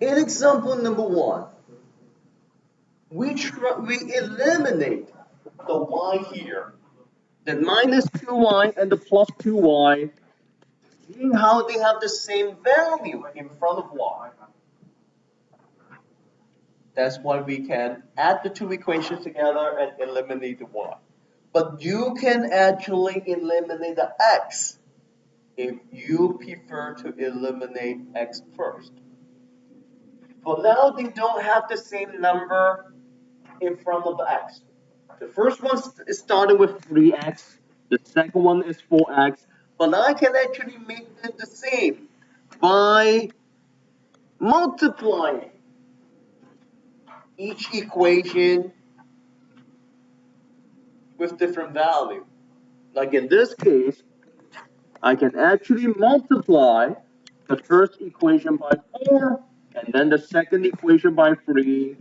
In example number 1, we eliminate the y here, the minus 2y and the plus 2y, seeing how they have the same value in front of y. That's why we can add the two equations together and eliminate the y. But you can actually eliminate the x if you prefer to eliminate x first. For now, they don't have the same number in front of the x. The first one is starting with 3x, the second one is 4x, but I can actually make them the same by multiplying each equation with different value. Like in this case, I can actually multiply the first equation by 4 and then the second equation by 3,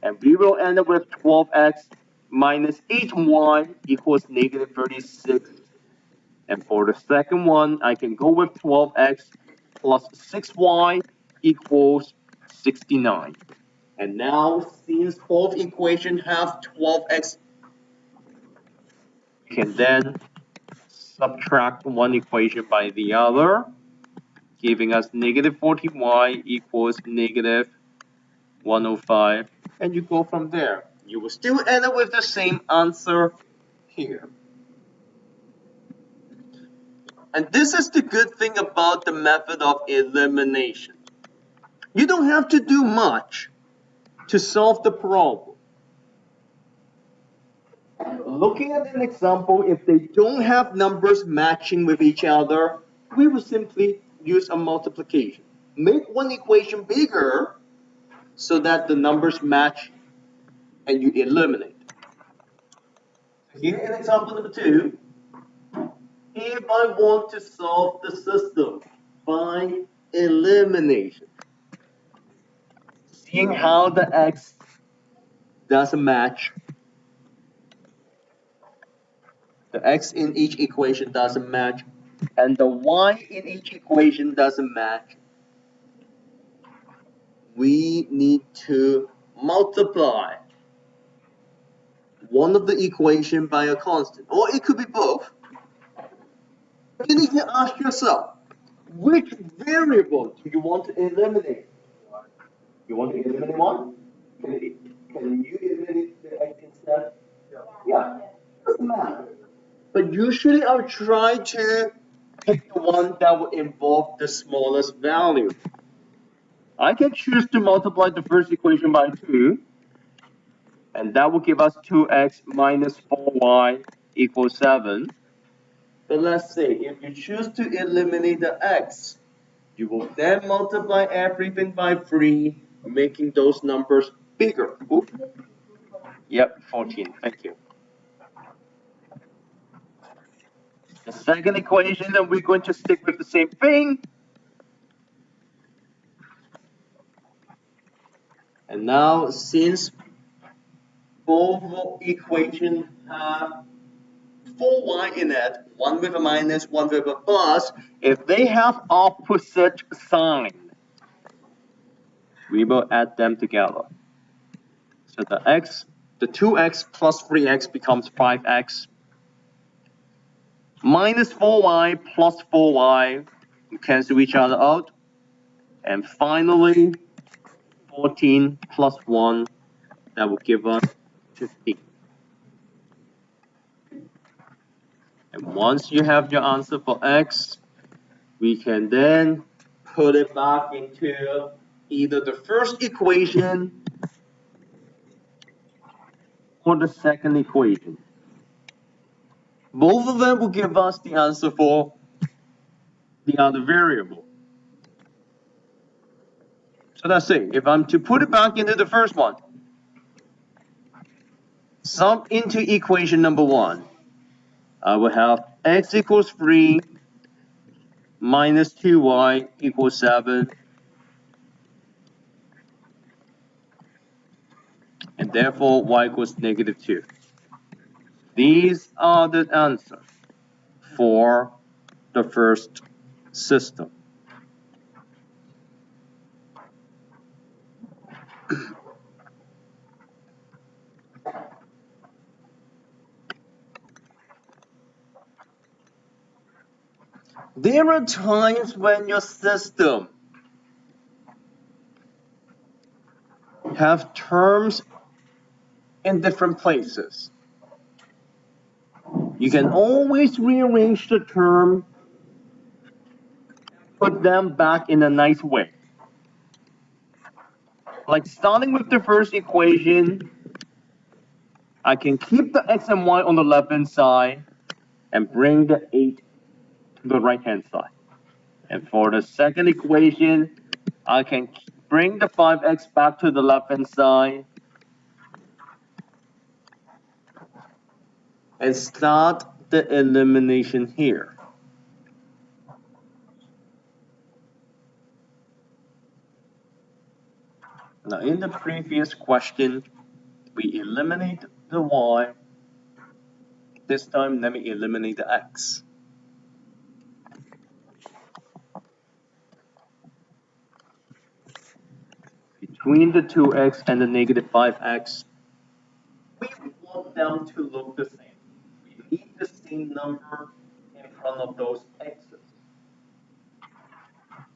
and we will end up with 12x minus 8y equals negative 36. And for the second one, I can go with 12x plus 6y equals 69. And now, since both equations have 12x, you can then subtract one equation by the other, giving us negative 40y equals negative 105. And you go from there. You will still end up with the same answer here. And this is the good thing about the method of elimination. You don't have to do much to solve the problem. Looking at an example, if they don't have numbers matching with each other, we will simply use a multiplication. Make one equation bigger so that the numbers match and you eliminate. Here in example number 2, if I want to solve the system by elimination, seeing how the x doesn't match, the x in each equation doesn't match, and the y in each equation doesn't match, we need to multiply one of the equation by a constant, or it could be both. You need to ask yourself, which variable do you want to eliminate? You want to eliminate one? Can you eliminate the x instead? Yeah, doesn't matter. But usually I'll try to pick the one that will involve the smallest value. I can choose to multiply the first equation by 2, and that will give us 2x minus 4y equals 7. But let's say if you choose to eliminate the x, you will then multiply everything by 3, making those numbers bigger. Oops. Yep, 14. Thank you. The second equation, and we're going to stick with the same thing. And now, since both equations have 4y in it, one with a minus, one with a plus, if they have opposite sign, we will add them together. So the 2x plus 3x becomes 5x. Minus 4y plus 4y cancel each other out. And finally, 14 plus 1, that will give us 15. And once you have your answer for x, we can then put it back into either the first equation or the second equation. Both of them will give us the answer for the other variable. So let's see, if I'm to put it back into the first one, sum into equation number 1, I will have x equals 3 minus 2y equals 7, and therefore y equals negative 2. These are the answers for the first system. There are times when your system have terms in different places. You can always rearrange the term, put them back in a nice way. Like starting with the first equation, I can keep the x and y on the left-hand side and bring the 8 to the right-hand side. And for the second equation, I can bring the 5x back to the left-hand side and start the elimination here. Now, in the previous question, we eliminate the y. This time, let me eliminate the x. Between the 2x and the negative 5x, we want them to look the same. We need the same number in front of those x's.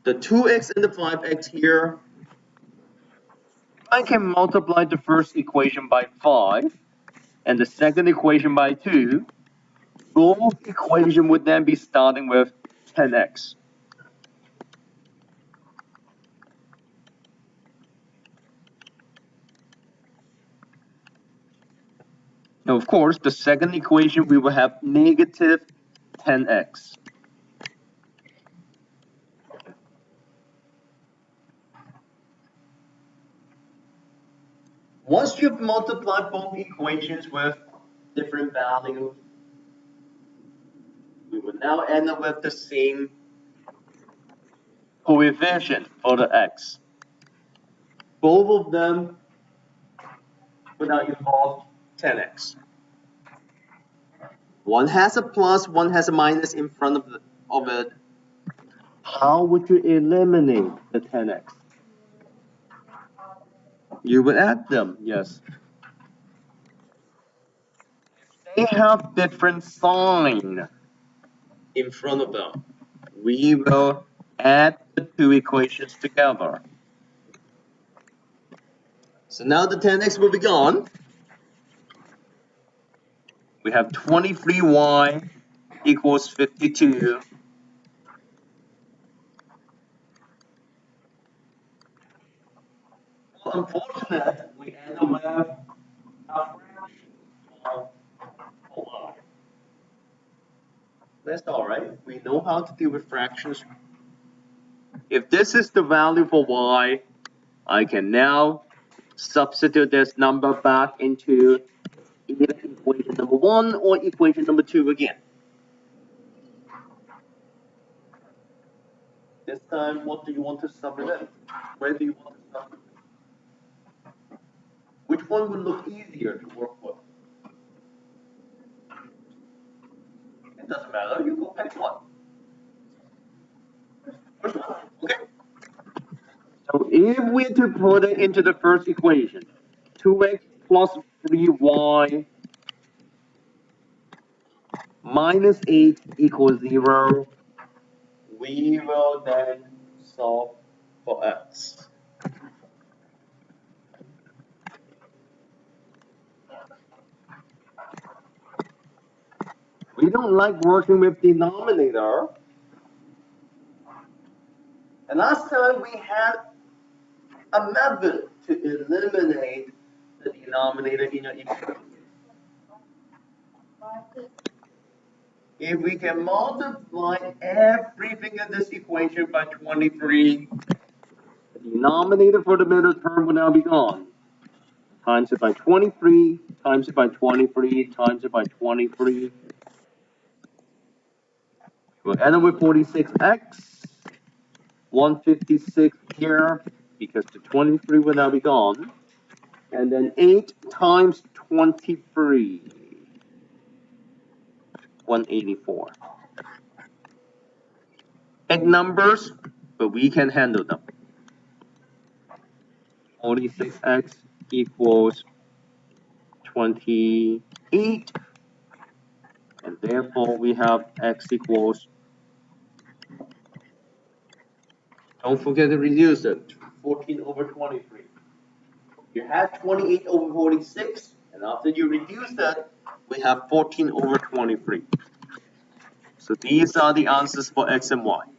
The 2x and the 5x here, I can multiply the first equation by 5 and the second equation by 2. Both equations would then be starting with 10x. Now, of course, the second equation, we will have negative 10x. Once you've multiplied both equations with different values, we will now end up with the same coefficient for the x. Both of them will now involve 10x. One has a plus, one has a minus in front of it. How would you eliminate the 10x? You would add them, yes. They have different sign in front of them. We will add the two equations together. So now the 10x will be gone. We have 23y equals 52. Well, unfortunately, we end up with a fraction of y. That's all right. We know how to deal with fractions. If this is the value for y, I can now substitute this number back into either equation number 1 or equation number 2 again. This time, what do you want to substitute? Where do you want to substitute? Which one would look easier to work with? It doesn't matter. You go pick one. First one. Okay. So if we're to put it into the first equation, 2x plus 3y minus 8 equals 0, we will then solve for x. We don't like working with denominator. And last time we had a method to eliminate the denominator in your equation. If we can multiply everything in this equation by 23, the denominator for the middle term will now be gone. Times it by 23, times it by 23, times it by 23. We'll end up with 46x, 156 here, because the 23 will now be gone. And then 8 times 23, 184. Big numbers, but we can handle them. 46x equals 28, and therefore we have x equals Don't forget to reduce it. 14 over 23. You have 28 over 46, and after you reduce that, we have 14 over 23. So these are the answers for x and y.